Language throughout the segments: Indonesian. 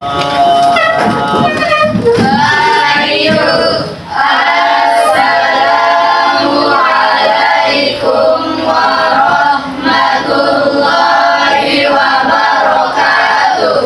Assalamualaikum warahmatullahi wabarakatuh.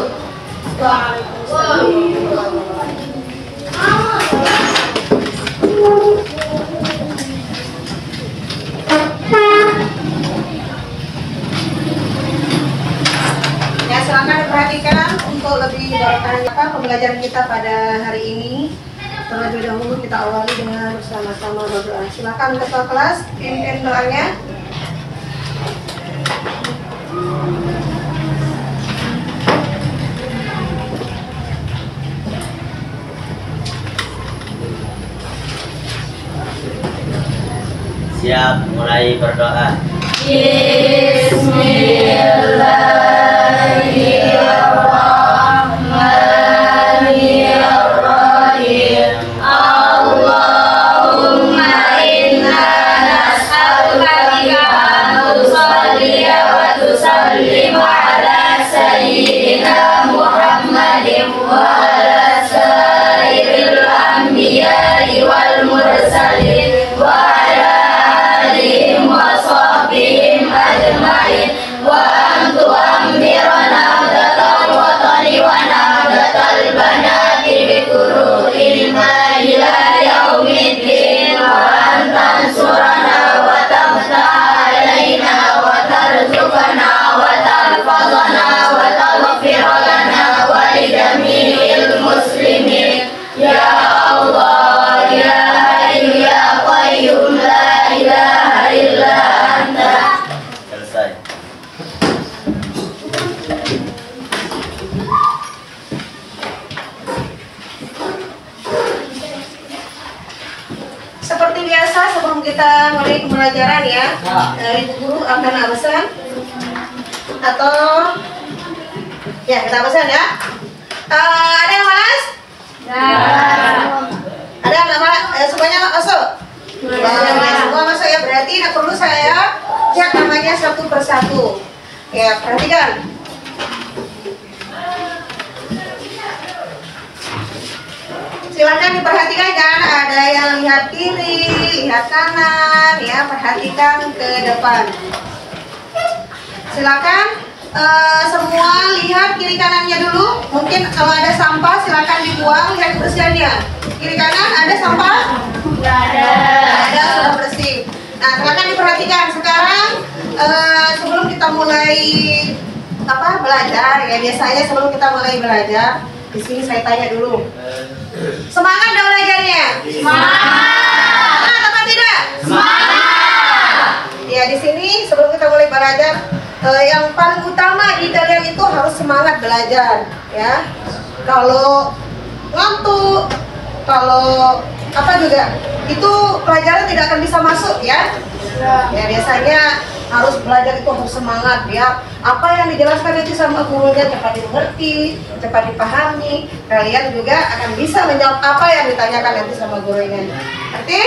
Ya, silakan diperhatikan untuk lebih barokahnya pembelajaran kita pada hari ini. Terlebih dahulu kita awali dengan bersama-sama berdoa. Silakan ketua kelas pimpin doanya. Siap, mulai berdoa. Bismillahirrahmanirrahim. Allahumma inna nas'aluka an tusalliya wa tusallim ala sayyidina Muhammadin wa ala sairil anbiya'i wal mursalin wa ala alihim wa sahbihim ajma'in wa antu amirana datal watani wa nadatal banati bikuru'il ma ila yaumiddin wa antansurana wa tamta alaina wa tarzuqana wa tarfadana wa taghfirana wa lidami'il muslimin ya Allah ya Hayyu ya Qayyum la ilaha illa anta. Selesai. Seperti biasa sebelum kita mulai pembelajaran ya, Ibu Guru akan absen atau ya kita absen ya. Ada yang malas? Ada yang nggak malas? Semuanya masuk? Semua masuk ya, berarti tidak perlu saya cek namanya satu persatu. Ya, perhatikan. Silakan diperhatikan, jangan ada yang lihat kiri, lihat kanan, ya, perhatikan ke depan. Silakan semua lihat kiri kanannya dulu. Mungkin kalau ada sampah silakan dibuang, lihat kebersihannya. Kiri kanan ada sampah? Tidak ada. Ada, sudah bersih. Nah, silakan diperhatikan sekarang sebelum kita mulai belajar ya, biasanya sebelum kita mulai belajar di sini saya tanya dulu. Semangat dong belajarnya? Semangat. Semangat apa tidak? Semangat. Ya, di sini sebelum kita mulai belajar, yang paling utama di kalian itu harus semangat belajar, ya. Kalau ngantuk, kalau juga itu pelajaran tidak akan bisa masuk ya. Ya, biasanya harus belajar itu harus semangat ya. Apa yang dijelaskan itu sama gurunya cepat dimengerti, cepat dipahami. Kalian juga akan bisa menjawab apa yang ditanyakan nanti sama gurunya. Ngerti?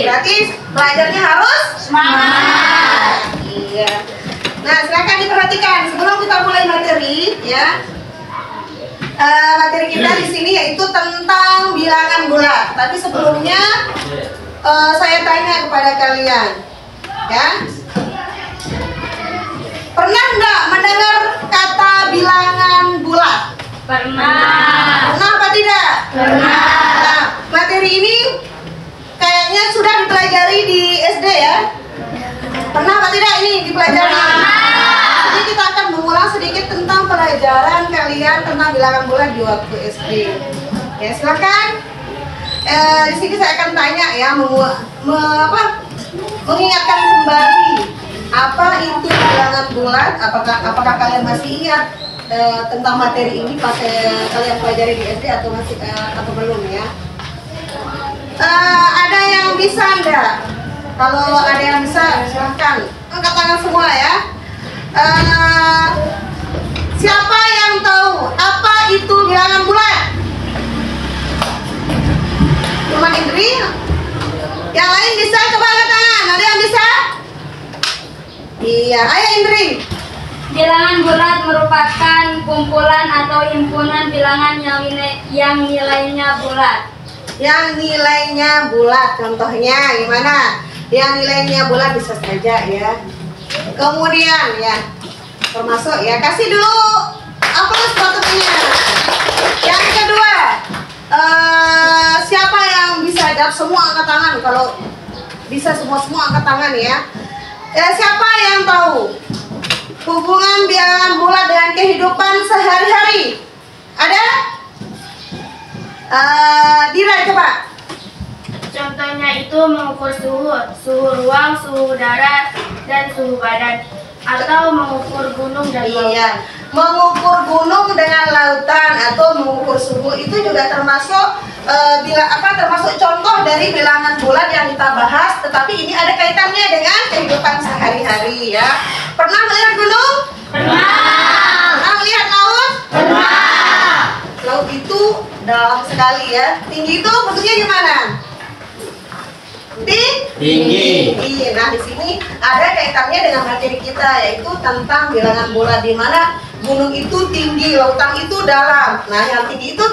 Berarti belajarnya harus Semangat. iya. Nah, silakan diperhatikan sebelum kita mulai materi ya. Materi kita di sini yaitu tentang bilangan bulat. Tapi sebelumnya saya tanya kepada kalian, ya, pernah nggak mendengar kata bilangan bulat? Pernah. Pernah apa tidak? Pernah. Nah, materi ini kayaknya sudah dipelajari di SD ya. Pernah apa tidak ini dipelajari? Jadi kita akan mengulang sedikit tentang pelajaran kalian tentang bilangan bulat di waktu SD. Ya, silakan. Di sini saya akan tanya ya, mengingatkan kembali apa itu bilangan bulat. Apakah kalian masih ingat tentang materi ini pas kalian pelajari di SD atau masih atau belum ya? Ada yang bisa enggak? Kalau ada yang bisa, silahkan angkat tangan semua ya. Siapa yang tahu apa itu bilangan bulat? Cuma Indri? Yang lain bisa? Coba angkat tangan. Ada yang bisa? Iya, ayo Indri. Bilangan bulat merupakan kumpulan atau himpunan bilangan yang nilainya bulat. Yang nilainya bulat, contohnya gimana? Yang nilainya bulat bisa saja ya. Kemudian ya, termasuk ya, kasih dulu aplaus buat temennya. Yang kedua, siapa yang bisa jawab semua angkat tangan? Kalau bisa semua angkat tangan ya. Siapa yang tahu hubungan bilangan bulat dengan kehidupan sehari-hari? Ada? Dira coba. Contohnya itu mengukur suhu ruang, suhu udara, dan suhu badan, atau mengukur gunung dan lautan. Iya, mengukur gunung dengan lautan atau mengukur suhu itu juga termasuk termasuk contoh dari bilangan bulat yang kita bahas, tetapi ini ada kaitannya dengan kehidupan sehari-hari ya. Pernah melihat gunung? Pernah. Pernah melihat laut? Pernah. Laut itu dalam sekali ya. Tinggi itu bentuknya gimana? Tinggi. Nah, di sini ada kaitannya dengan materi kita, yaitu tentang bilangan bulat, di mana gunung itu tinggi, lautan itu dalam. Nah, yang tinggi itu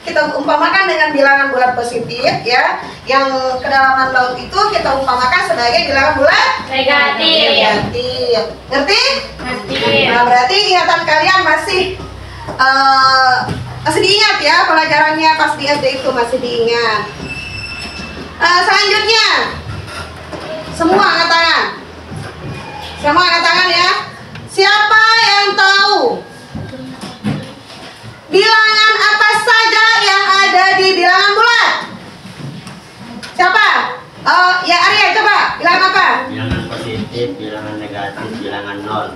kita umpamakan dengan bilangan bulat positif ya. Yang kedalaman laut itu kita umpamakan sebagai bilangan bulat Negatif. Ngerti? Ngerti. Nah, berarti ingatan kalian masih diingat ya, pelajarannya pas di SD itu masih diingat. Selanjutnya, semua angkat tangan. Semua angkat tangan ya. Siapa yang tahu bilangan apa saja yang ada di bilangan bulat? Siapa? Ya Arya, coba. Bilangan apa? Bilangan positif, bilangan negatif, bilangan nol.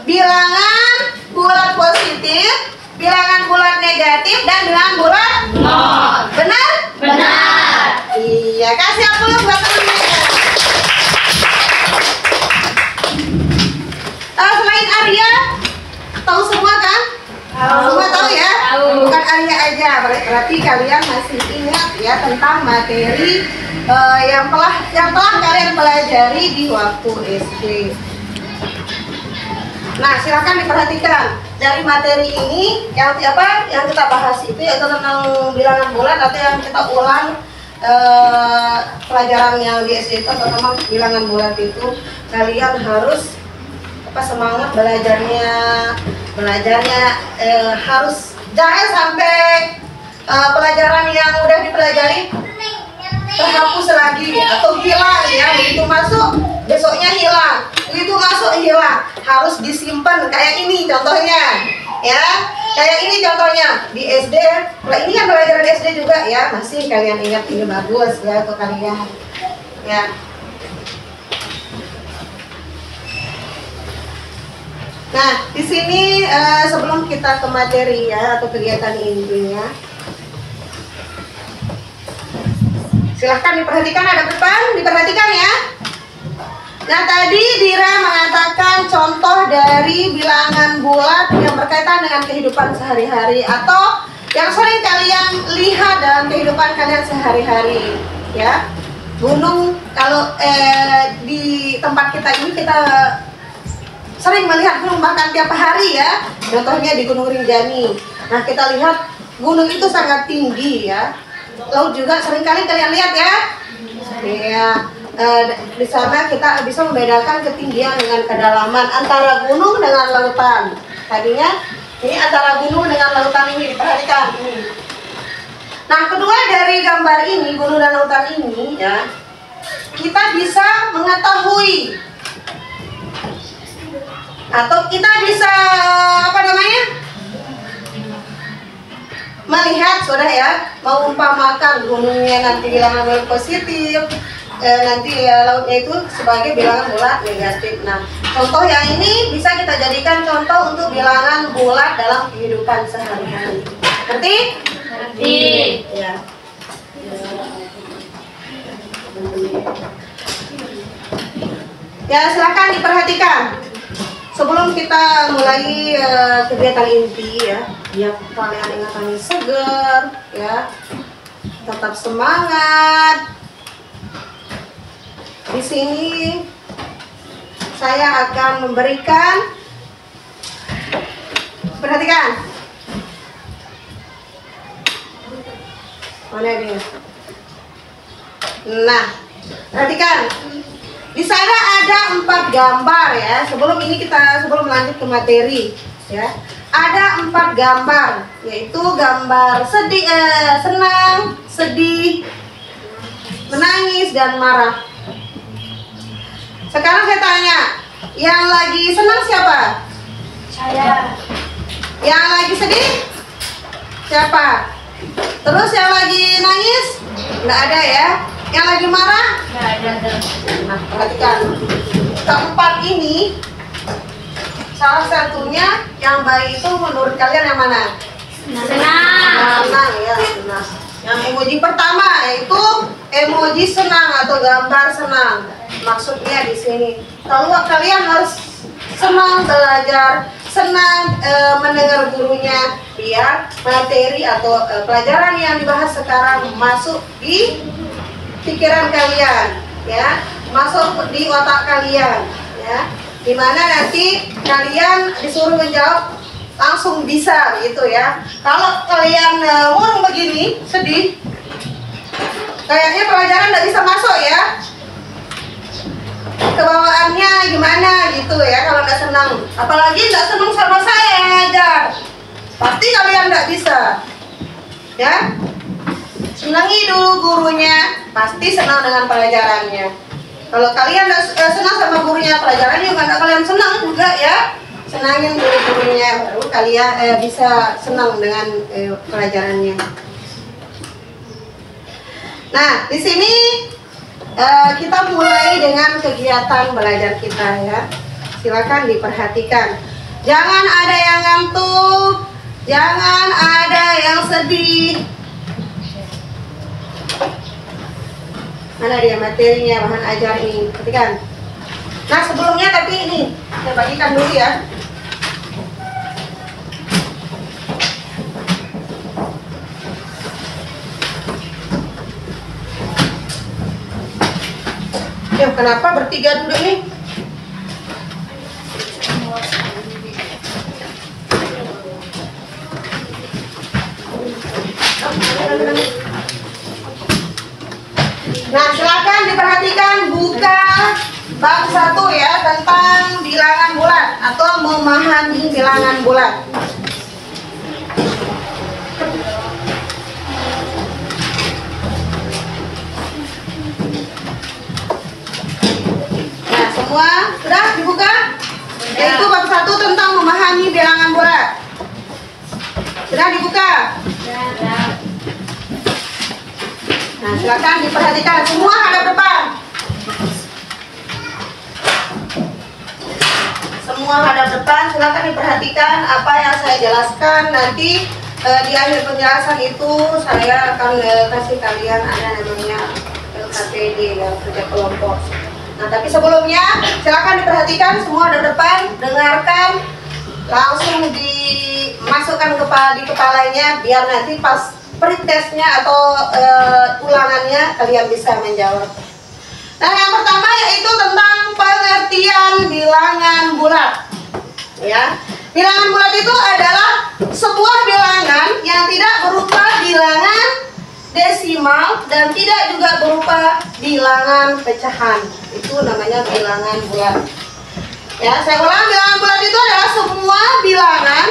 Bilangan bulat positif, bilangan bulat negatif, dan bilangan bulat Nol. benar? Benar. Iya, kasih aplaus buat temennya. Selain Arya, tahu semua kan? Tahu. Semua tahu ya? Tahu. Bukan Arya aja, berarti kalian masih ingat ya tentang materi yang telah kalian pelajari di waktu SD. Nah, silakan diperhatikan dari materi ini yang kita bahas itu yaitu tentang bilangan bulat, atau yang kita ulang pelajaran yang di SD itu tentang bilangan bulat itu. Kalian harus semangat belajarnya harus jangan sampai pelajaran yang udah dipelajari terhapus lagi atau hilang ya. Begitu masuk besoknya hilang, begitu masuk hilang, harus disimpan. Kayak ini contohnya ya, kayak ini contohnya di SD. Nah, ini kan pelajaran SD juga ya, masih kalian ingat, ini bagus ya untuk kalian ya. Nah, di sini sebelum kita ke materi ya atau kegiatan intinya, silahkan diperhatikan, ada depan, diperhatikan ya. Nah, tadi Dira mengatakan contoh dari bilangan bulat yang berkaitan dengan kehidupan sehari-hari atau yang sering kalian lihat dalam kehidupan kalian sehari-hari ya. Gunung, kalau di tempat kita ini kita sering melihat gunung bahkan tiap hari ya. Contohnya di Gunung Rinjani. Nah, kita lihat gunung itu sangat tinggi ya. Laut juga seringkali kalian lihat ya. Ya, di sana kita bisa membedakan ketinggian dengan kedalaman antara gunung dengan lautan. Tadinya ini antara gunung dengan lautan ini, diperhatikan ini. Nah, kedua dari gambar ini, gunung dan lautan ini ya, kita bisa mengetahui atau kita bisa melihat sudah ya, mengumpamakan gunungnya nanti bilangan bulat positif, nanti lautnya itu sebagai bilangan bulat negatif. Nah, contoh yang ini bisa kita jadikan contoh untuk bilangan bulat dalam kehidupan sehari-hari. Ngerti? Ngerti. Ya. Ya, silakan diperhatikan. Sebelum kita mulai kegiatan inti ya, biar kalian ingatannya segar ya, tetap semangat. Di sini saya akan memberikan Perhatikan. Mana dia? Nah, perhatikan. Di sana ada 4 gambar ya. Sebelum lanjut ke materi ya. Ada 4 gambar, yaitu gambar senang, sedih, menangis, dan marah. Sekarang saya tanya, yang lagi senang siapa? Saya. Yang lagi sedih? Siapa? Terus yang lagi nangis? Nggak ada ya. Yang lagi marah? Nggak ada. Nah, perhatikan. Keempat ini, salah satunya yang baik itu menurut kalian yang mana? Senang. Senang ya, senang. Yang emoji pertama yaitu emoji senang atau gambar senang. Maksudnya di sini, kalau kalian harus senang belajar, senang mendengar gurunya, biar materi atau pelajaran yang dibahas sekarang masuk di pikiran kalian, ya, masuk di otak kalian, ya. Dimana nanti kalian disuruh menjawab langsung bisa, gitu ya. Kalau kalian murung begini, sedih, kayaknya pelajaran nggak bisa masuk ya. Kebawaannya gimana gitu ya kalau nggak senang, apalagi nggak senang sama saya yang ngajar, pasti kalian nggak bisa ya. Senangi dulu gurunya, pasti senang dengan pelajarannya. Kalau kalian nggak senang sama gurunya, pelajarannya nggak kalian senang juga ya. Senangin dulu gurunya, baru kalian bisa senang dengan pelajarannya. Nah, di sini kita mulai dengan kegiatan belajar kita ya. Silakan diperhatikan. Jangan ada yang ngantuk, jangan ada yang sedih. Mana dia materinya, bahan ajar ini, perhatikan. Nah, sebelumnya tapi ini saya bagikan dulu ya. Ya, kenapa bertiga duduk nih? Nah, silakan diperhatikan, buka bab 1 ya, tentang bilangan bulat atau memahami bilangan bulat. Nah, semua sudah dibuka? Yaitu bab 1 tentang memahami bilangan bulat. Sudah dibuka? Nah, silakan diperhatikan, semua hadap depan. Semua hadap depan, silakan diperhatikan apa yang saya jelaskan. Nanti di akhir penjelasan itu saya akan kasih kalian ada namanya LKPD ya, kerja kelompok. Nah, tapi sebelumnya silakan diperhatikan semua hadap depan, dengarkan, langsung dimasukkan di kepalanya biar nanti pas pretestnya atau ulangannya kalian bisa menjawab. Nah, yang pertama yaitu tentang pengertian bilangan bulat. Ya, bilangan bulat itu adalah sebuah bilangan yang tidak berupa bilangan desimal dan tidak juga berupa bilangan pecahan. Itu namanya bilangan bulat. Ya, saya ulang, bilangan bulat itu adalah semua bilangan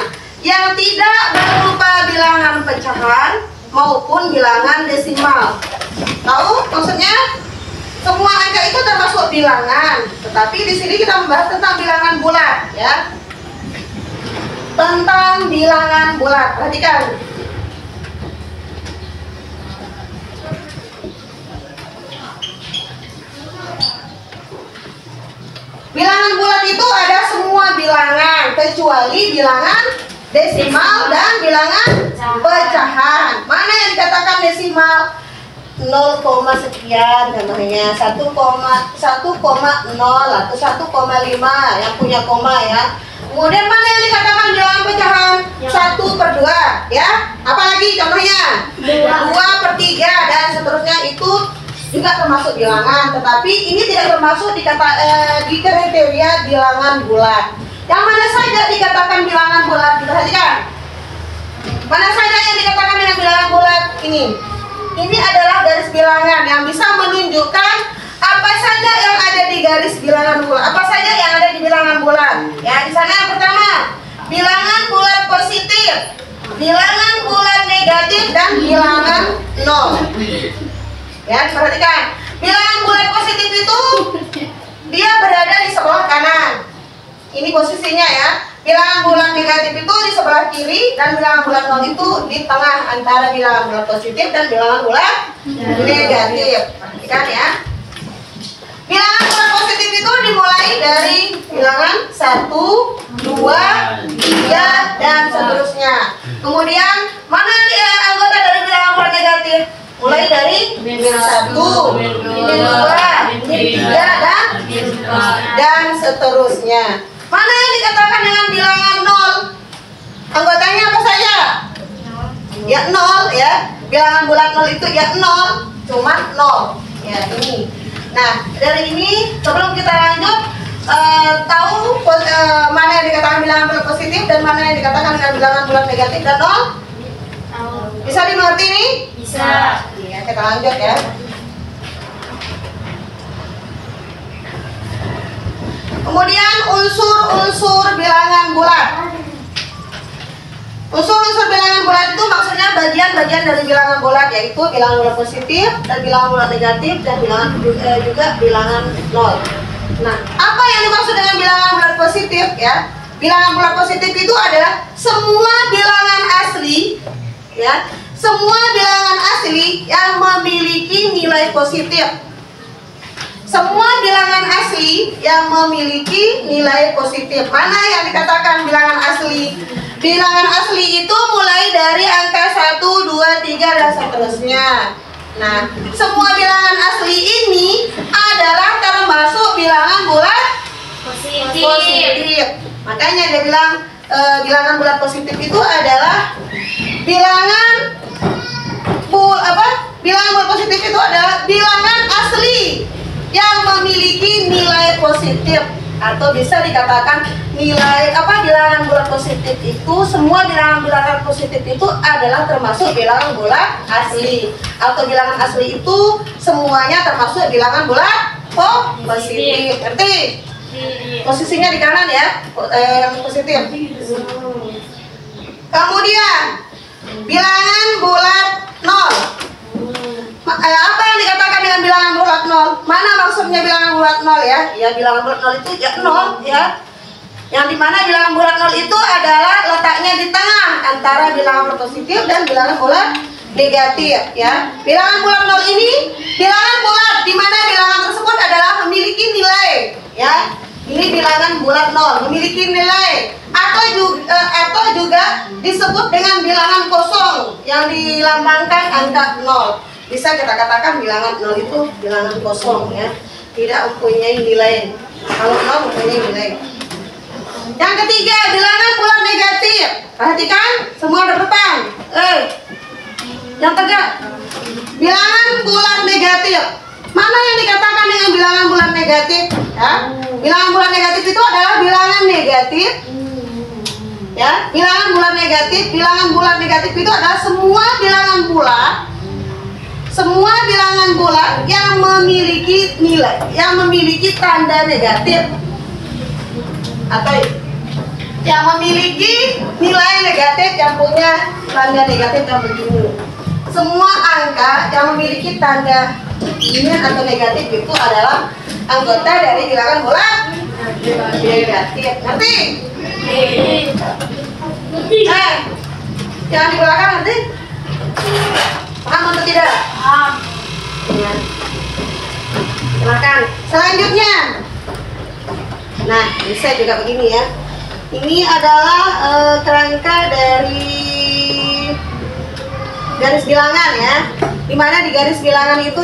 yang tidak berupa bilangan pecahan maupun bilangan desimal. Tahu maksudnya? Semua angka itu termasuk bilangan, tetapi di sini kita membahas tentang bilangan bulat, ya. Tentang bilangan bulat, perhatikan. Bilangan bulat itu ada semua bilangan kecuali bilangan desimal dan bilangan pecahan. Mana yang dikatakan desimal? 0, sekian namanya, 1,0 atau 1,5 yang punya koma ya. Kemudian mana yang dikatakan bilangan pecahan? 1/2 ya. Apalagi contohnya 2/3 dan seterusnya, itu juga termasuk bilangan, tetapi ini tidak termasuk di kriteria bilangan bulat. Yang mana saja dikatakan bilangan bulat? Perhatikan. Mana saja yang dikatakan dengan bilangan bulat ini? Ini adalah garis bilangan yang bisa menunjukkan apa saja yang ada di garis bilangan bulat. Apa saja yang ada di bilangan bulat? Ya, di sana yang pertama, bilangan bulat positif, bilangan bulat negatif, dan bilangan nol. Ya, perhatikan. Bilangan bulat positif itu dia berada di sebelah kanan. Ini posisinya ya. Bilangan bulat negatif itu di sebelah kiri dan bilangan bulat nol itu di tengah antara bilangan bulat positif dan bilangan bulat negatif. Perhatikan ya. Bilangan bulat positif itu dimulai dari bilangan 1, 2, 3 dan seterusnya. Kemudian mana dia anggota dari bilangan bulat negatif? Mulai dari bilangan 1, ini 2, ini 3 dan seterusnya. Mana yang dikatakan dengan bilangan 0? Anggotanya apa saja? Ya 0 ya. Bilangan bulat 0 itu ya 0, cuma 0. Ya ini. Nah, dari ini sebelum kita lanjut tahu mana yang dikatakan bilangan bulat positif dan mana yang dikatakan dengan bilangan bulat negatif dan 0? Bisa dimengerti nih? Bisa. Ya, kita lanjut ya. Kemudian unsur-unsur bilangan bulat. Unsur-unsur bilangan bulat itu maksudnya bagian-bagian dari bilangan bulat, yaitu bilangan bulat positif dan bilangan bulat negatif dan juga bilangan nol. Nah, apa yang dimaksud dengan bilangan bulat positif ya? Bilangan bulat positif itu adalah semua bilangan asli ya, semua bilangan asli yang memiliki nilai positif. Semua bilangan asli yang memiliki nilai positif. Mana yang dikatakan bilangan asli? Bilangan asli itu mulai dari angka 1, 2, 3 dan seterusnya. Nah, semua bilangan asli ini adalah termasuk bilangan bulat positif. Makanya dia bilang bilangan bulat positif itu adalah bilangan bilangan bulat positif itu adalah bilangan asli yang memiliki nilai positif, atau bisa dikatakan nilai bilangan bulat positif itu, semua bilangan positif itu adalah termasuk bilangan bulat asli, atau bilangan asli itu semuanya termasuk bilangan bulat positif. Ngerti? Posisinya di kanan ya, yang positif. Kemudian bilangan bulat nol. Apa yang dikatakan dengan bilangan bulat nol? Mana maksudnya bilangan bulat nol ya? Ya, bilangan bulat nol itu ya nol ya. Yang dimana bilangan bulat nol itu adalah letaknya di tengah antara bilangan bulat positif dan bilangan bulat negatif ya. Bilangan bulat nol ini bilangan bulat dimana bilangan tersebut adalah memiliki nilai ya. Ini bilangan bulat nol memiliki nilai, atau juga disebut dengan bilangan kosong yang dilambangkan angka 0. Bisa kita katakan bilangan 0 itu bilangan kosong ya, tidak mempunyai nilai. Kalau 0 mempunyai nilai. Yang ketiga, bilangan bulat negatif. Perhatikan, semua ada depan. Yang tegak. Bilangan bulat negatif. Mana yang dikatakan dengan bilangan bulat negatif? Ya, bilangan bulat negatif itu adalah bilangan negatif. Ya, bilangan bulat negatif. Bilangan bulat negatif itu adalah semua bilangan bulat yang memiliki nilai, yang memiliki tanda negatif, atau yang memiliki nilai negatif yang punya tanda negatif yang begini. Semua angka yang memiliki tanda minus atau negatif itu adalah anggota dari bilangan bulat negatif. Ngerti? Jangan di belakang, ngerti? Paham atau tidak? Paham. Ya. Silakan. Selanjutnya, nah bisa juga begini ya. Ini adalah kerangka dari garis bilangan ya. Dimana di garis bilangan itu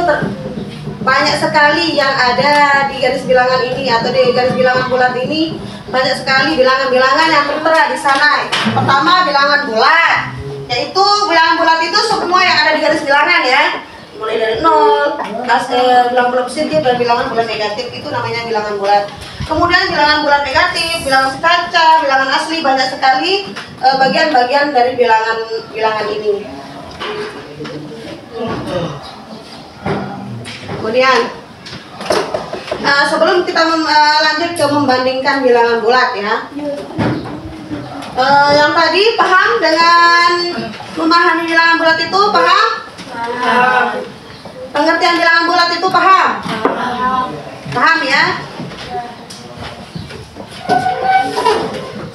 banyak sekali yang ada di garis bilangan ini, atau di garis bilangan bulat ini banyak sekali bilangan-bilangan yang tertera di sana. Pertama, bilangan bulat, yaitu bilangan bulat itu semua yang ada di garis bilangan ya, mulai dari 0, bilangan bulat positif dan bilangan bulat negatif itu namanya bilangan bulat. Kemudian bilangan bulat negatif, bilangan kaca, bilangan asli, banyak sekali bagian-bagian dari bilangan ini. Kemudian sebelum kita lanjut ke membandingkan bilangan bulat ya, yang tadi paham dengan memahami bilangan bulat itu paham? Pengertian bilangan bulat itu paham? Paham ya?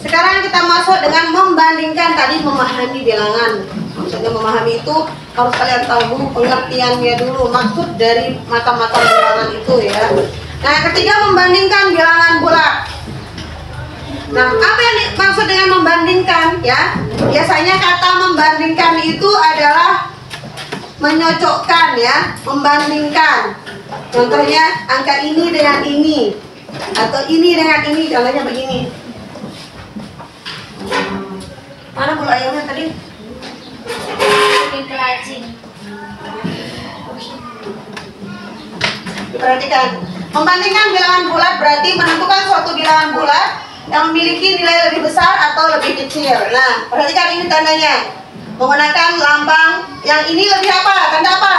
Sekarang kita masuk dengan membandingkan. Tadi memahami bilangan. Maksudnya memahami itu harus kalian tahu pengertiannya dulu, maksud dari mata-mata bilangan itu ya. Nah, ketiga membandingkan bilangan bulat. Nah, apa yang dimaksud dengan membandingkan ya? Biasanya kata membandingkan itu adalah menyocokkan ya, membandingkan. Contohnya angka ini dengan ini atau ini dengan ini, contohnya begini. Mana bulu ayamnya tadi? Perhatikan, membandingkan bilangan bulat berarti menentukan suatu bilangan bulat yang memiliki nilai lebih besar atau lebih kecil. Nah, perhatikan ini tandanya. Menggunakan lambang yang ini lebih apa? Tanda apa?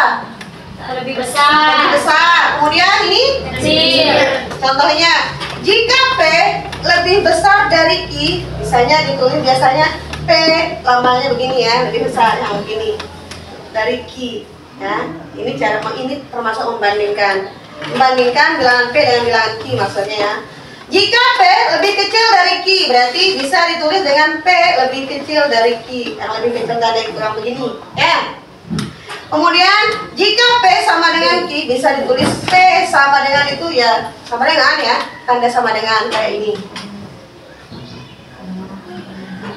Lebih besar. Lebih besar. Kemudian ini Kecil. contohnya, jika P lebih besar dari I, misalnya ditulis biasanya P lambangnya begini ya, lebih besar yang begini dari Q ya. Ini cara ini termasuk membandingkan bilangan P dengan bilangan Q maksudnya ya. Jika P lebih kecil dari Q berarti bisa ditulis dengan P lebih kecil dari Q, yang lebih kecil dari kurang begini ya. Kemudian jika P sama dengan Q bisa ditulis P sama dengan itu ya, sama dengan ya, tanda sama dengan kayak ini.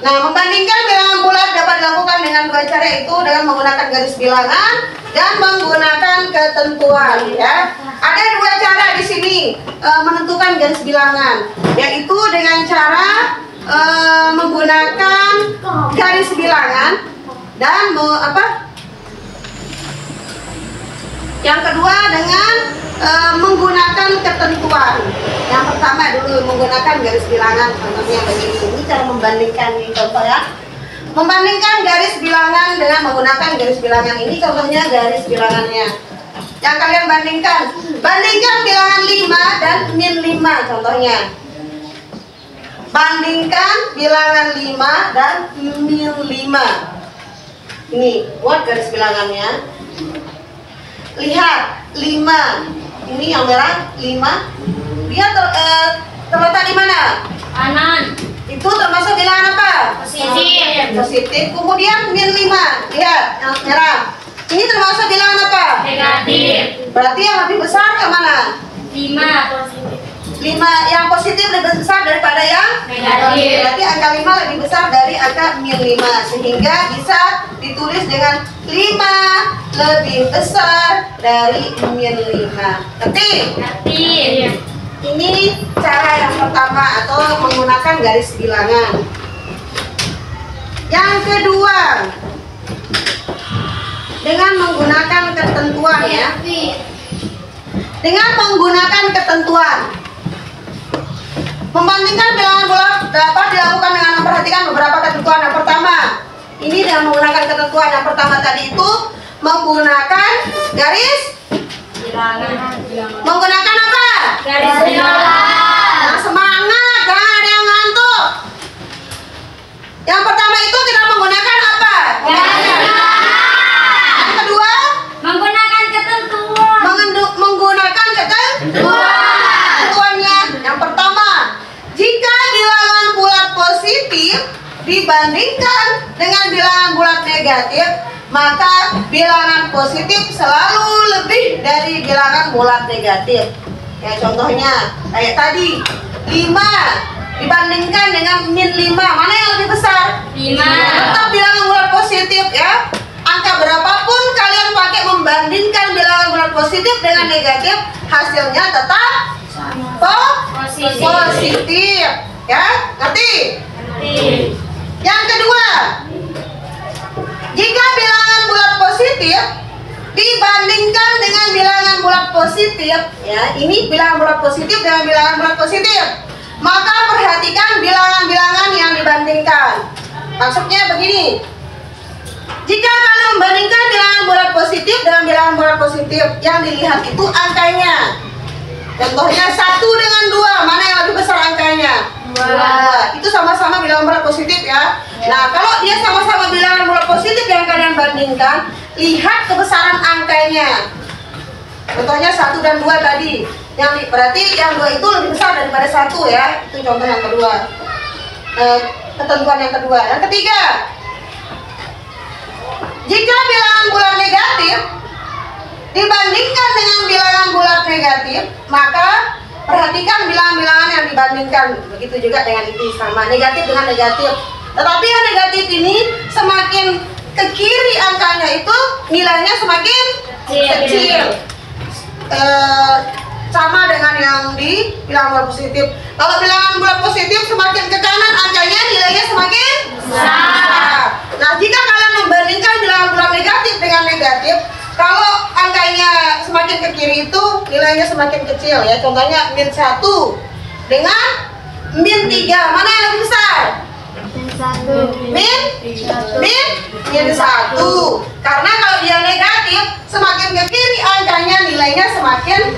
Nah, membandingkan bilangan bulat dapat dilakukan dengan dua cara, itu dengan menggunakan garis bilangan dan menggunakan ketentuan ya. Ada dua cara di sini menentukan garis bilangan, yaitu dengan cara menggunakan garis bilangan dan yang kedua dengan menggunakan ketentuan. Yang pertama dulu menggunakan garis bilangan, contohnya begini. Ini cara membandingkan nih, contoh ya. Membandingkan garis bilangan dengan menggunakan garis bilangan, ini contohnya garis bilangannya. Yang kalian bandingkan bilangan 5 dan min 5 contohnya. Bandingkan bilangan 5 dan min 5. Ini buat garis bilangannya. Lihat 5. Ini yang merah 5. Dia terletak di mana? Kanan. Itu termasuk bilangan apa? Positif. Positif. Kemudian min 5. Lihat yang merah. Ini termasuk bilangan apa? Negatif. Berarti yang lebih besar yang mana? 5. 5 yang positif lebih besar daripada yang Negatif. Berarti angka 5 lebih besar dari angka min 5, sehingga bisa ditulis dengan 5 lebih besar dari min 5. Ngerti? Negatif. Ini cara yang pertama atau menggunakan garis bilangan. Yang kedua, dengan menggunakan ketentuan ya. Dengan menggunakan ketentuan. Membandingkan bilangan bulat dapat dilakukan dengan memperhatikan beberapa ketentuan. Yang pertama, ini dengan menggunakan ketentuan. Yang pertama tadi itu menggunakan garis Bilangan. menggunakan apa? Garis bilangan. Nah, semangat, jangan ada yang ngantuk. Yang pertama itu kita menggunakan apa? Garis bilangan. Yang kedua, Menggunakan ketentuan. menggunakan ketentuannya. Yang pertama, jika bilangan bulat positif dibandingkan dengan bilangan bulat negatif, maka bilangan positif selalu lebih dari bilangan bulat negatif. Ya, contohnya kayak tadi 5 dibandingkan dengan min 5, mana yang lebih besar? 5. Tetap bilangan bulat positif ya. Angka berapapun kalian pakai membandingkan bilangan bulat positif dengan negatif, hasilnya tetap positif ya. Ngerti? Yang kedua, jika bilangan bulat positif dibandingkan dengan bilangan bulat positif, ya, ini bilangan bulat positif dengan bilangan bulat positif, maka perhatikan bilangan-bilangan yang dibandingkan. Maksudnya begini, jika kalian membandingkan bilangan bulat positif dengan bilangan bulat positif, yang dilihat itu angkanya. Contohnya 1 dengan 2, mana yang lebih besar angkanya? 2. Itu sama-sama bilangan bulat positif, ya. Nah, kalau dia sama-sama bilangan bulat positif yang kalian bandingkan, lihat kebesaran angkanya. Contohnya 1 dan 2 tadi. Berarti yang 2 itu lebih besar daripada 1, ya. Itu contoh yang kedua. Ketentuan yang kedua. Yang ketiga, jika bilangan bulat negatif dibandingkan dengan bilangan bulat negatif, maka perhatikan bilangan-bilangan yang dibandingkan. Begitu juga dengan itu, sama, negatif dengan negatif. Tetapi yang negatif ini semakin ke kiri angkanya itu nilainya semakin kecil. Sama dengan yang di bilangan bulat positif. Kalau bilangan bulat positif semakin ke kanan angkanya nilainya semakin besar. Nah, jika kalian membandingkan bilangan bulat negatif dengan negatif, kalau angkanya semakin ke kiri itu nilainya semakin kecil, ya. Contohnya -1 dengan -3, mana yang lebih besar? -1. Karena kalau dia negatif, semakin ke kiri angkanya nilainya semakin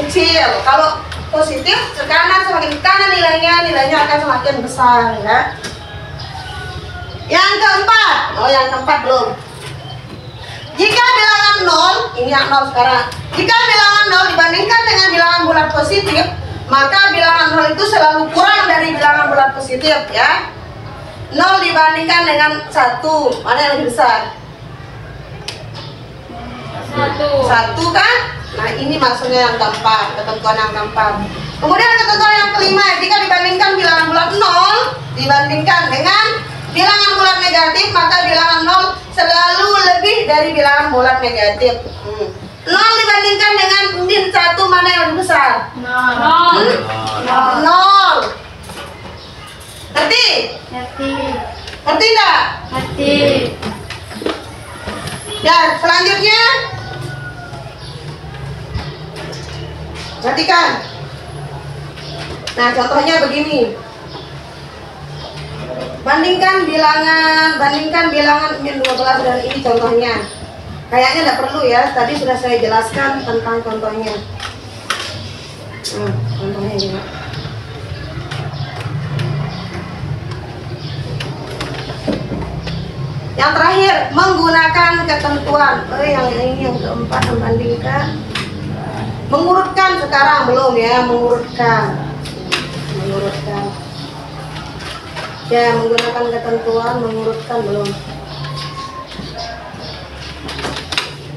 kecil. Kalau positif ke kanan, semakin ke kanan nilainya akan semakin besar, ya. Yang keempat belum. Jika bilangan 0, ini yang 0 sekarang. Jika bilangan 0 dibandingkan dengan bilangan bulat positif, maka bilangan 0 itu selalu kurang dari bilangan bulat positif, ya. 0 dibandingkan dengan 1, mana yang lebih besar? 1 kan? Nah, ini maksudnya yang keempat, ketentuan yang keempat. Kemudian ketentuan yang kelima, jika dibandingkan bilangan bulat 0 dibandingkan dengan bilangan bulat negatif, maka bilangan 0 selalu lebih dari bilangan bulat negatif. 0 dibandingkan dengan -1, mana yang lebih besar? 0. Ngerti? Ngerti enggak? Ngerti. Dan selanjutnya, perhatikan. Nah, contohnya begini. Bandingkan bilangan -12 dan ini contohnya. Kayaknya tidak perlu, ya, tadi sudah saya jelaskan tentang contohnya. Contohnya juga. Yang terakhir, menggunakan ketentuan. Yang ini yang keempat, membandingkan. Mengurutkan sekarang belum, ya, mengurutkan. Ya, menggunakan ketentuan, mengurutkan belum.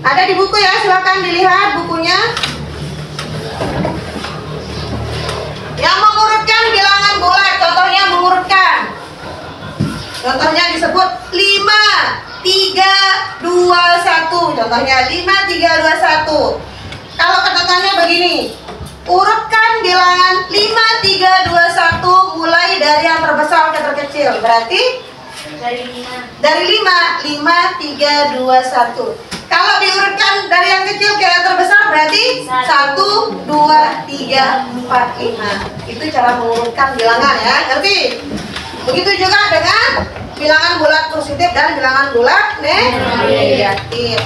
Ada di buku, ya, silakan dilihat bukunya. Yang mengurutkan bilangan bulat, contohnya mengurutkan. Contohnya disebut 5, 3, 2, 1. Contohnya 5, 3, 2, 1. Kalau ketentuannya begini, urutkan bilangan 5, 3, 2, 1 mulai dari yang terbesar ke terkecil. Berarti dari 5, 3, 2, 1. Kalau diurutkan dari yang kecil ke yang terbesar berarti 1, 2, 3, 4, 5. Itu cara mengurutkan bilangan, ya, ngerti? Begitu juga dengan bilangan bulat positif dan bilangan bulat negatif.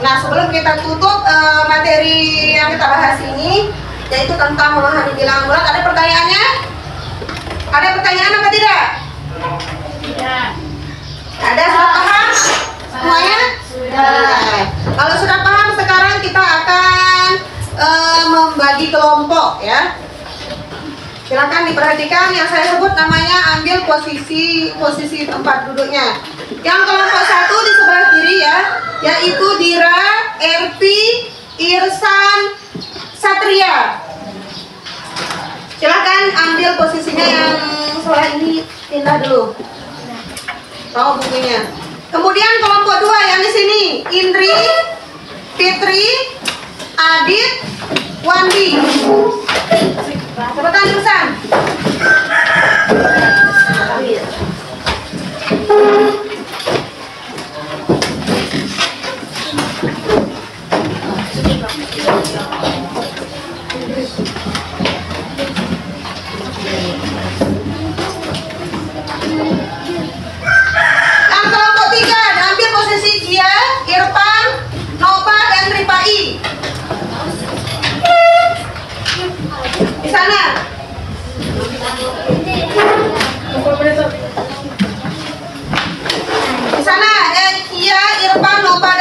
Nah, sebelum kita tutup materi yang kita bahas ini, yaitu tentang memahami bilangan bulat, ada pertanyaannya? Ada pertanyaan apa tidak? Tidak. Ada, sudah paham semuanya? Sudah. Kalau sudah paham, sekarang kita akan membagi kelompok, ya. Silakan diperhatikan yang saya sebut namanya, ambil posisi tempat duduknya. Yang kelompok 1 di sebelah kiri, ya, yaitu Dira, Erpi, Irsan, Satria. Silakan ambil posisinya yang sebelah ini, pindah dulu. Tahu bukunya. Kemudian kelompok 2 yang di sini, Indri, Fitri, Adit, Wandi. Cepetan terusan.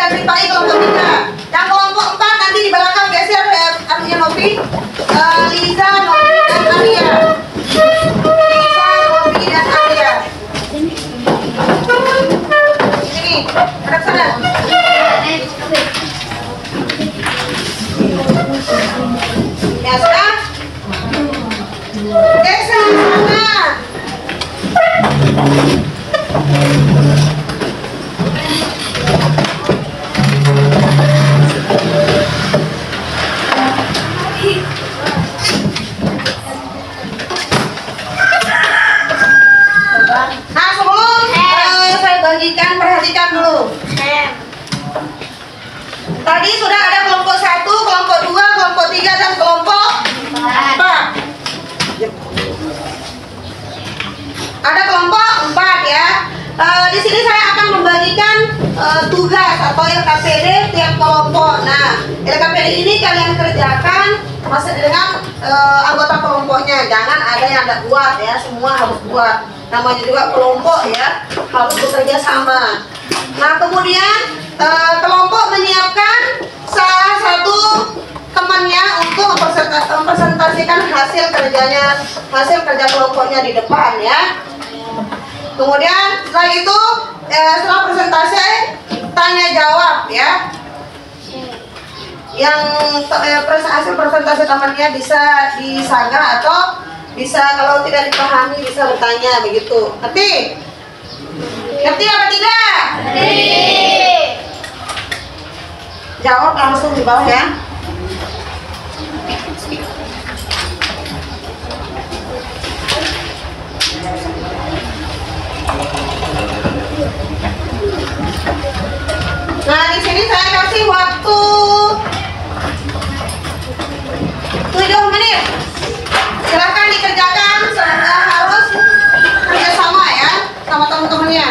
dan Rifai kelompok 3. Yang kelompok 4 nanti di belakang geser artinya Novi, Liza, Novi dan Alia. Liza, Novi dan Alia. Ini, ada sana. Ya sudah. Geser sana. Nah, sebelum saya bagikan, perhatikan dulu. Tadi sudah ada kelompok 1, kelompok 2, kelompok 3 dan kelompok 4. Ada kelompok 4 ya. Di sini saya akan membagikan tugas atau LKPD tiap kelompok. Nah, LKPD ini kalian kerjakan masih dengan anggota kelompoknya. Jangan ada yang tidak buat ya, semua harus buat. Namanya juga kelompok ya, harus bekerja sama. Nah, kemudian kelompok menyiapkan salah satu temannya untuk mempresentasikan hasil kerjanya, hasil kerja kelompoknya di depan ya. Kemudian setelah itu setelah presentasi tanya jawab ya. Yang hasil presentasi temannya bisa disanggah atau bisa kalau tidak dipahami bisa bertanya begitu. Ngerti? Ngerti apa tidak? Ngerti. Jawab langsung di bawah ya. Nah, di sini saya kasih waktu 7 menit. Silahkan dikerjakan, harus kerjasama ya sama teman-temannya.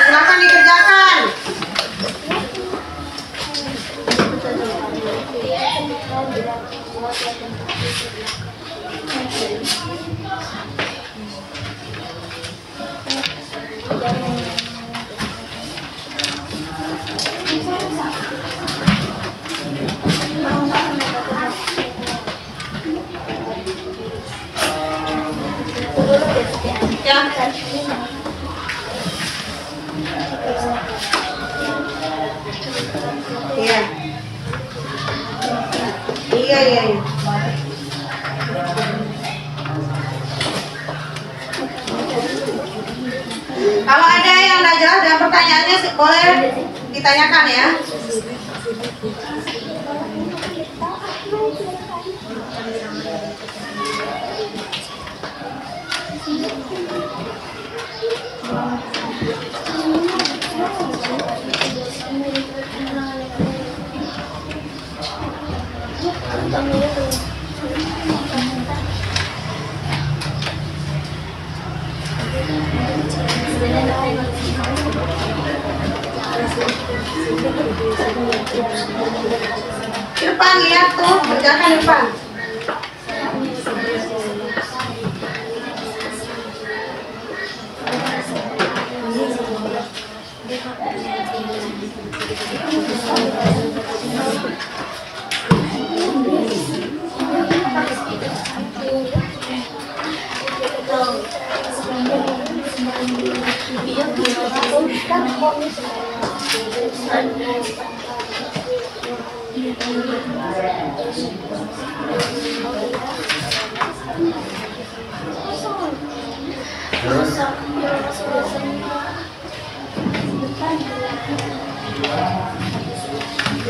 Silahkan dikerjakan. Ya. Iya. Iya. Kalau ada yang tidak jelas dan pertanyaannya boleh ditanyakan ya. Irfan lihat tuh, kerjakan Irfan. Ada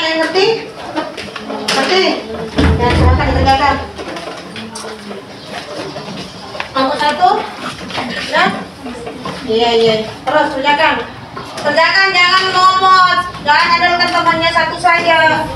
yang ngerti? Ngerti? Ya, silakan dikerjakan. Nomor 1. Ya? Iya. Terus kerjakan. Kerjakan, jangan ngomong. Jangan andalkan temannya satu saja.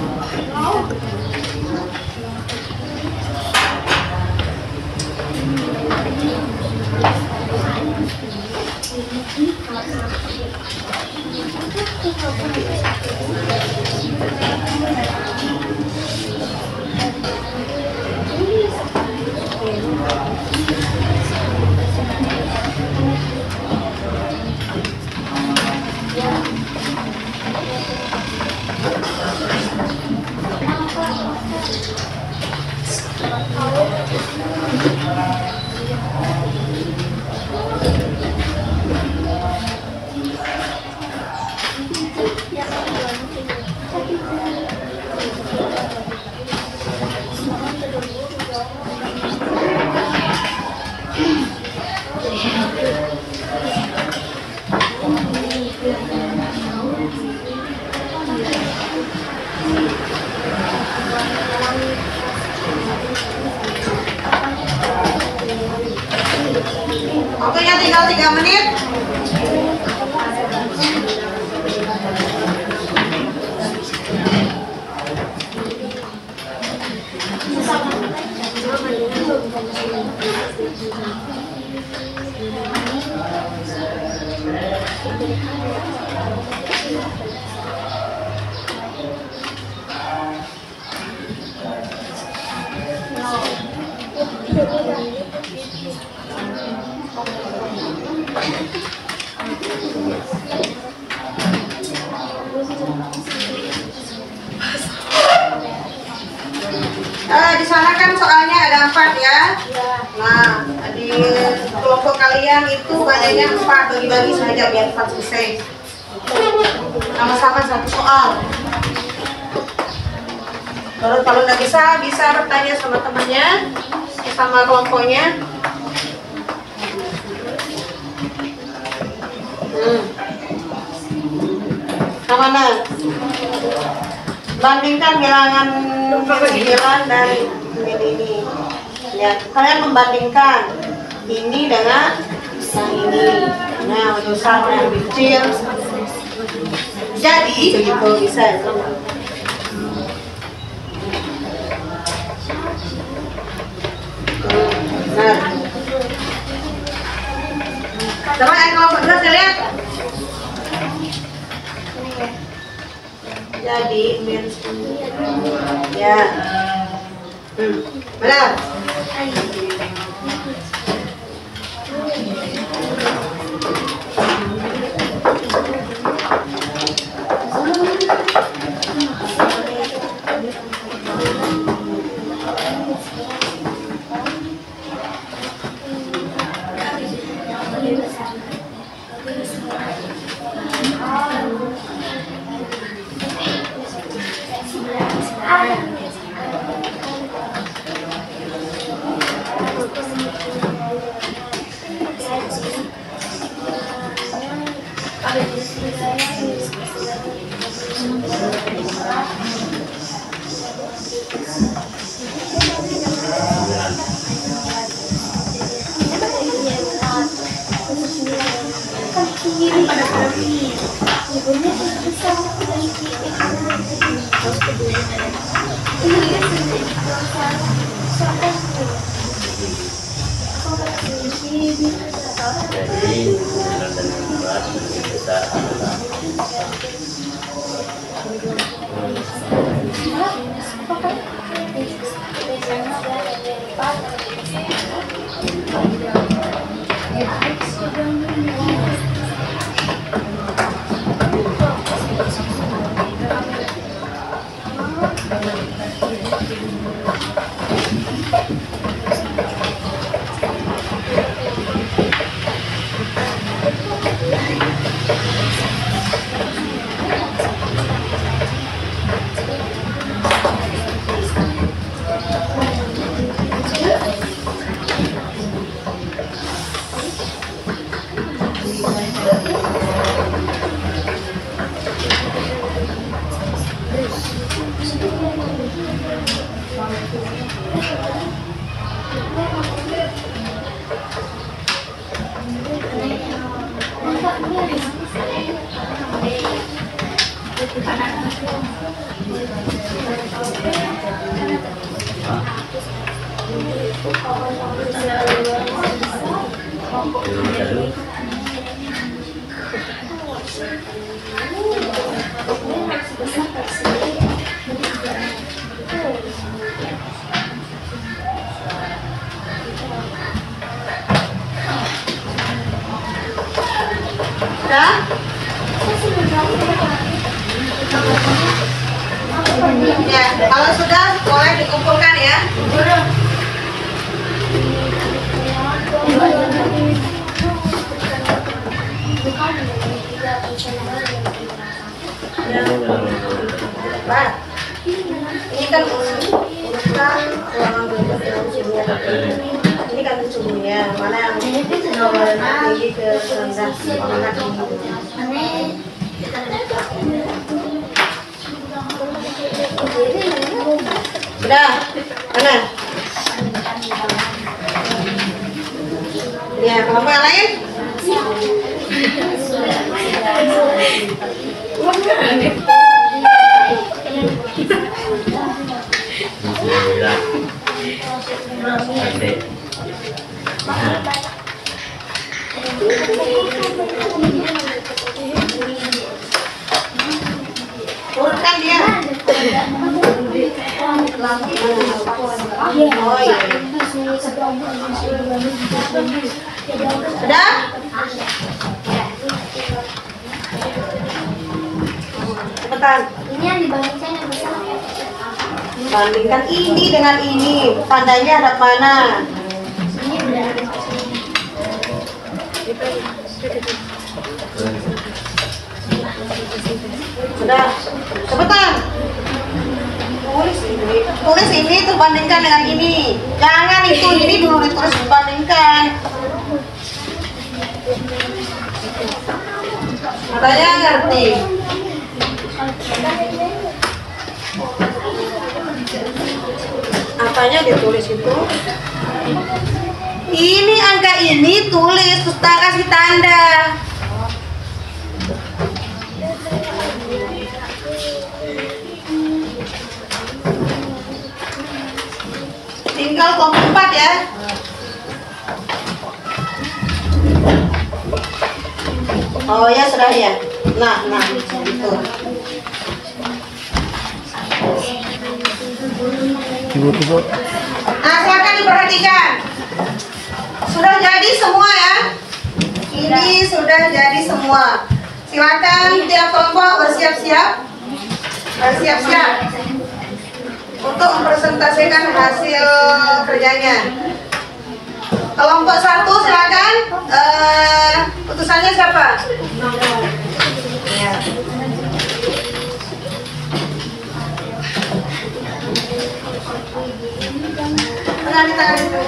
Waktunya tinggal 3 menit. Di sana kan soalnya ada 4 ya. Nah, di kelompok kalian itu banyaknya 4, bagi-bagi saja biar 4 selesai. Sama-sama satu soal. Kalau nggak bisa bertanya sama temannya, sama kelompoknya. Yang mana? Bandingkan bilangan 9 dan ini. Ya, kalian membandingkan ini dengan yang ini. Nah, yang besar yang kecil. Jadi begitu bisa. Nah, coba yang kelompok 2 saya lihat. Jadi ya, benar. Jadi 9 dan 11 lebih besar adalah Sudah? Ya, kalau sudah boleh dikumpulkan ya. Pak, ini kan urutan ruangan bebas yang suhunya tertinggi. Ini kan suhunya, mana yang tinggi ke rendah, mana tinggi. Sudah, mana? Ya, kelompok yang lain? Urutkan dia. Oh iya. Sudah? Cepetan. Ini yang dibandingkan yang besar. Bandingkan ini dengan ini. Tandanya ada mana? Ini benar. Sudah. Cepetan. Tulis ini terus bandingkan dengan ini. Jangan itu ini dulu ditulis bandingkan. Katanya ngerti. Apanya ditulis itu? Ini angka ini tulis terus kasih tanda. Tinggal kelompok 4 ya. Oh ya sudah ya. Nah itu. Nah silakan diperhatikan. Sudah jadi semua ya. Ini sudah jadi semua. Silakan tiap kelompok bersiap-siap. Bersiap-siap untuk mempresentasikan hasil kerjanya. Kelompok 1 silakan. Putusannya siapa? Ya. Tangan di tangan itu.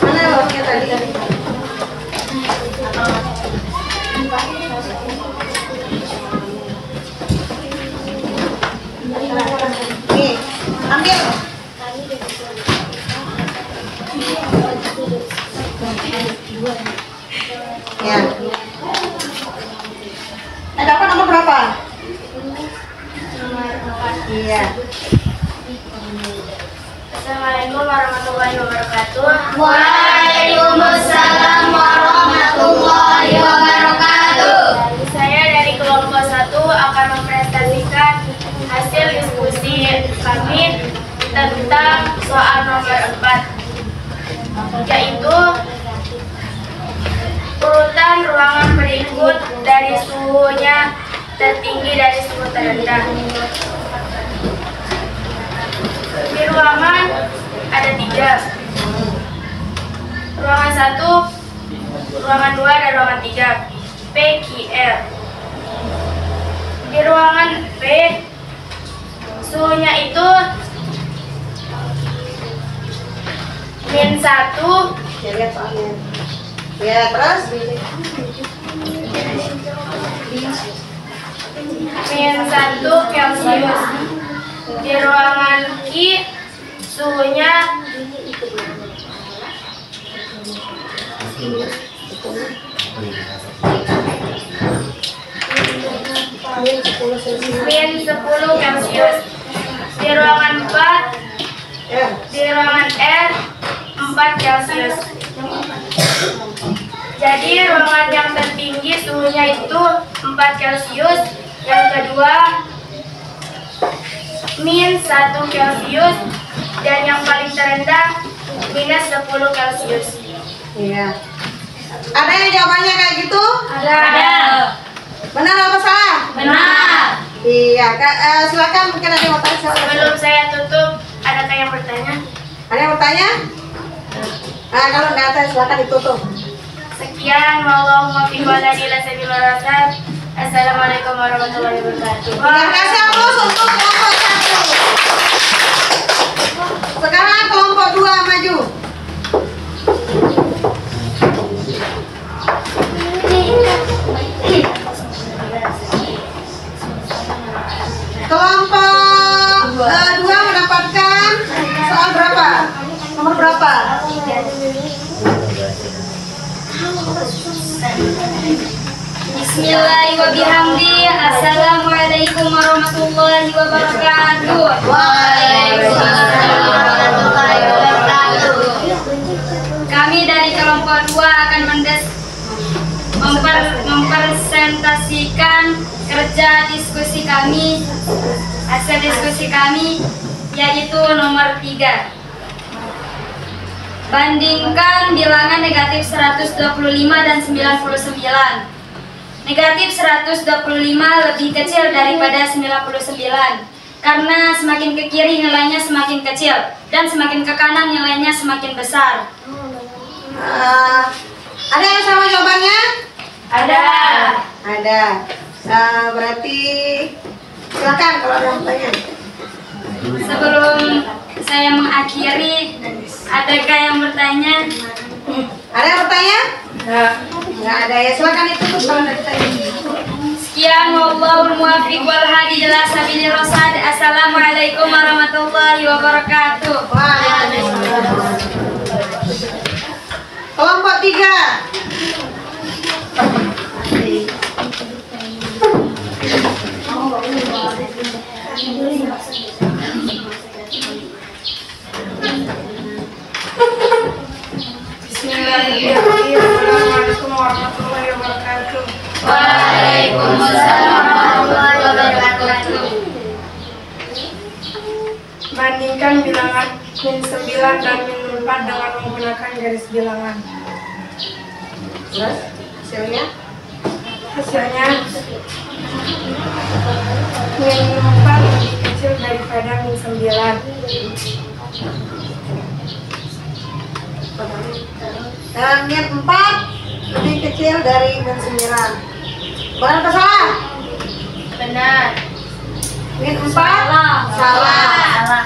Mana lognya tadi? Nih, ambil. Ya. Dapat nomor berapa? Nomor 4. Iya. Assalamualaikum warahmatullahi wabarakatuh. Waalaikumsalam warahmatullahi wabarakatuh. Saya dari kelompok 1 akan mempresentasikan hasil diskusi kami tentang soal nomor 4, yaitu urutan ruangan berikut dari suhunya tertinggi dari suhu terendah. Di ruangan ada 3, ruangan 1, ruangan 2, dan ruangan 3, P, Q, R. Di ruangan P, suhunya itu -1. Ya, lihat soalnya. Ya, terus? -1 Celcius. Di ruangan Q, suhunya min 10 Celcius. Di ruangan 4, di ruangan R 4 Celcius. Jadi ruangan yang tertinggi suhunya itu 4 Celcius, yang kedua min 1 Celcius, dan yang paling terendah minus 10 Celcius. Iya. Ada yang jawabannya kayak gitu? Ada. Benar apa salah? Benar. Iya, silakan mungkin ada yang mau tanya. Sebelum saya tutup, adakah yang bertanya? Ada yang mau tanya? Nah, kalau nggak ada silakan ditutup. Sekian, wallahumma fi waladila sabil rasad. Assalamualaikum warahmatullahi wabarakatuh. Terima kasih aplaus untuk kelompok 1. Sekarang kelompok 2 maju. Kelompok 2 mendapatkan soal berapa? Nomor berapa? Bismillahirrahmanirrahim. Assalamualaikum warahmatullahi wabarakatuh. Waalaikumsalam warahmatullahi wabarakatuh. Kami dari kelompok 2 akan mempresentasikan kerja diskusi kami, hasil diskusi kami, yaitu nomor 3. Bandingkan bilangan negatif 125 dan 99. Negatif 125 lebih kecil daripada 99, karena semakin ke kiri nilainya semakin kecil, dan semakin ke kanan nilainya semakin besar. Ada yang sama jawabannya? Ada. Ada. Berarti silakan kalau ada yang tanya. Sebelum saya mengakhiri, adakah yang bertanya? Ada yang bertanya? Nggak ada ya. Silakan ditutup kalau ada tanya. Sekian, wallahul muwaffiq wal hadi ila sabilir rasyad. Assalamualaikum warahmatullahi wabarakatuh. Kelompok 3. Bismillahirrahmanirrahim. Assalamualaikum warahmatullahi wabarakatuh. Waalaikumsalam warahmatullahi wabarakatuh. Bandingkan bilangan min 9 dan min 4 dengan menggunakan garis bilangan. Terus hasilnya? Hasilnya min 4 lebih kecil daripada min 9. Dan min 4 lebih kecil dari min 9. Benar atau salah? Benar. Min 4? Salah. Salah.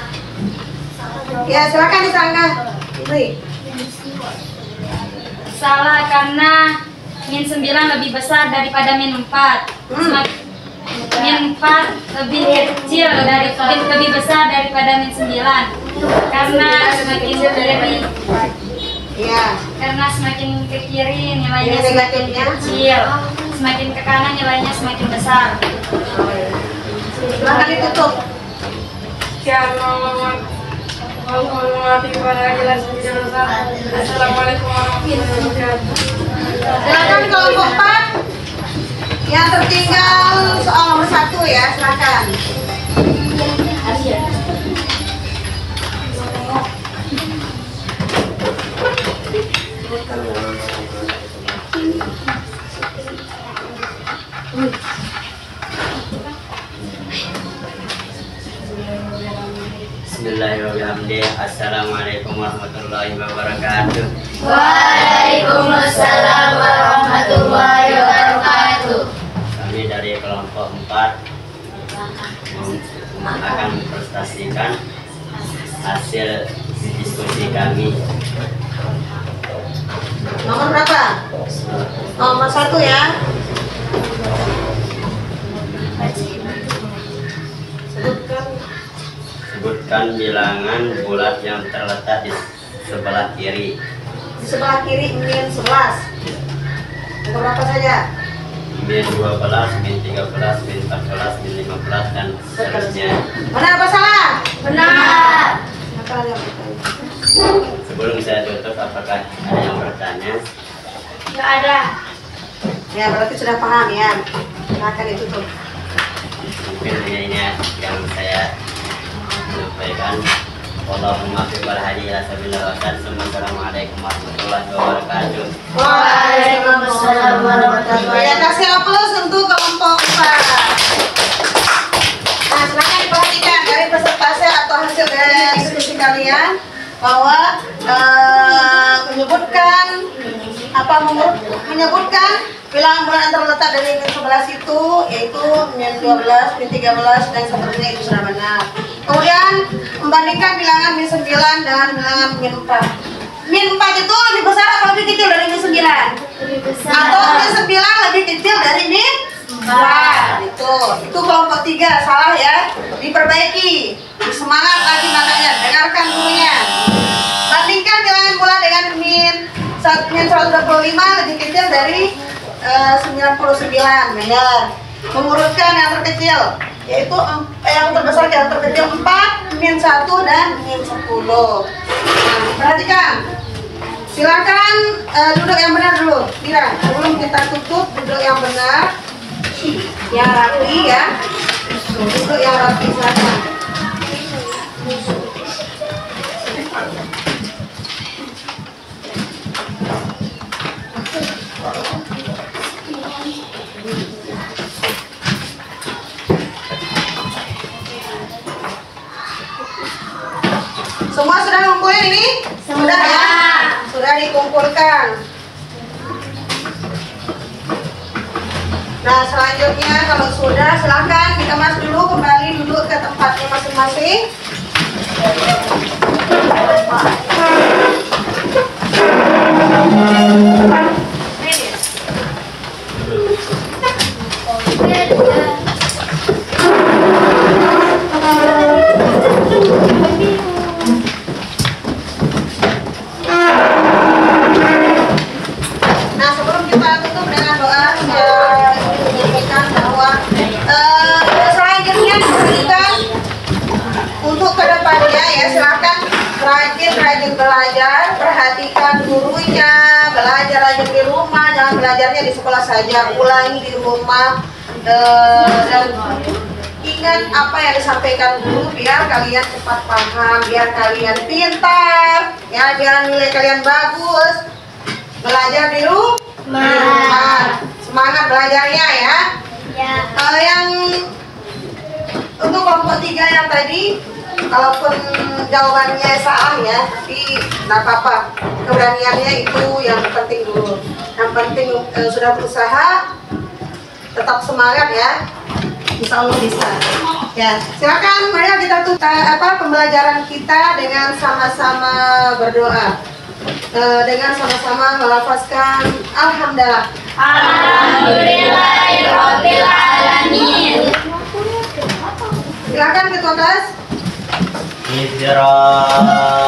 Ya, silakan disangka. Ini. Salah, karena min 9 lebih besar daripada min 4. Min 4 lebih kecil lebih besar daripada min 9. Karena semakin ke kiri, karena semakin ke kiri nilainya semakin kecil, semakin ke kanan nilainya semakin besar. Silakan ditutup. Sekian, Assalamualaikum warahmatullahi wabarakatuh. Silakan kelompok 4 yang tertinggal soal nomor 1 ya, silakan. Bismillahirrahmanirrahim. Assalamualaikum warahmatullahi wabarakatuh. Waalaikumsalam warahmatullahi wabarakatuh. Kami dari kelompok 4 akan mempresentasikan hasil diskusi kami. Nomor berapa? Nomor 1 ya. Sebutkan bilangan bulat yang terletak di sebelah kiri. Di sebelah kiri min 11. Nomor berapa saja? min 12, min 13, min 14, min 15 dan seterusnya. Benar apa salah? Benar. Sebelum saya tutup, apakah ada yang bertanya? Nggak ada. Ya, berarti sudah paham ya. Silakan ditutup. Mungkin hanya ini yang saya sampaikan. Allahumma fi wal hadi ila sabilir rasyad. Assalamualaikum warahmatullahi wabarakatuh. Waalaikumsalam warahmatullahi wabarakatuh. Ya, kasih aplaus untuk kelompok 4. Nah, silakan diperhatikan dari presentasi atau hasil dari diskusi kalian bahwa menyebutkan bilangan bulan yang terletak dari min 11 itu yaitu min 12, min 13 dan seterusnya itu sudah benar. Kemudian membandingkan bilangan min 9 dengan bilangan min 4. Min 4 itu lebih besar atau lebih kecil dari min 9? Lebih besar. Atau min 9 lebih kecil dari min 4. Itu kelompok 3 salah ya. Diperbaiki. Semangat lagi makanya, dengarkan gurunya. Bandingkan bilangan bulan dengan min 125 lebih kecil dari 99, benar. Mengurutkan yang terkecil, yaitu yang terbesar ke yang terkecil 4, min 1 dan min 10. Nah, perhatikan. Silakan duduk yang benar dulu. Bila sebelum kita tutup, duduk yang benar, yang rapi ya. Duduk yang rapi silakan. Semua sudah ngumpulin ini? Sudah ya? Sudah dikumpulkan. Nah, selanjutnya kalau sudah silakan dikemas dulu, kembali duduk ke tempatnya masing-masing. Nah, sebelum kita tutup dengan doa, saya menyampaikan bahwa selanjutnya kita untuk kedepannya ya silakan rajin belajar, perhatikan gurunya, belajar rajin di rumah, jangan belajarnya di sekolah saja, ulangi di rumah dan ingat apa yang disampaikan guru biar kalian cepat paham, biar kalian pintar, ya biar nilai kalian bagus. Belajar di rumah, semangat belajarnya ya. Yang untuk kelompok 3 yang tadi, kalaupun jawabannya salah ya, tapi nggak apa-apa. Keberaniannya itu yang penting dulu. Yang penting sudah berusaha, tetap semangat ya. Insya Allah bisa. Ya, silakan mari kita tutup pembelajaran kita dengan sama-sama berdoa. Dengan sama-sama melafazkan alhamdulillah. Alhamdulillahirabbil alamin. Silakan ketua kelas. Hijrah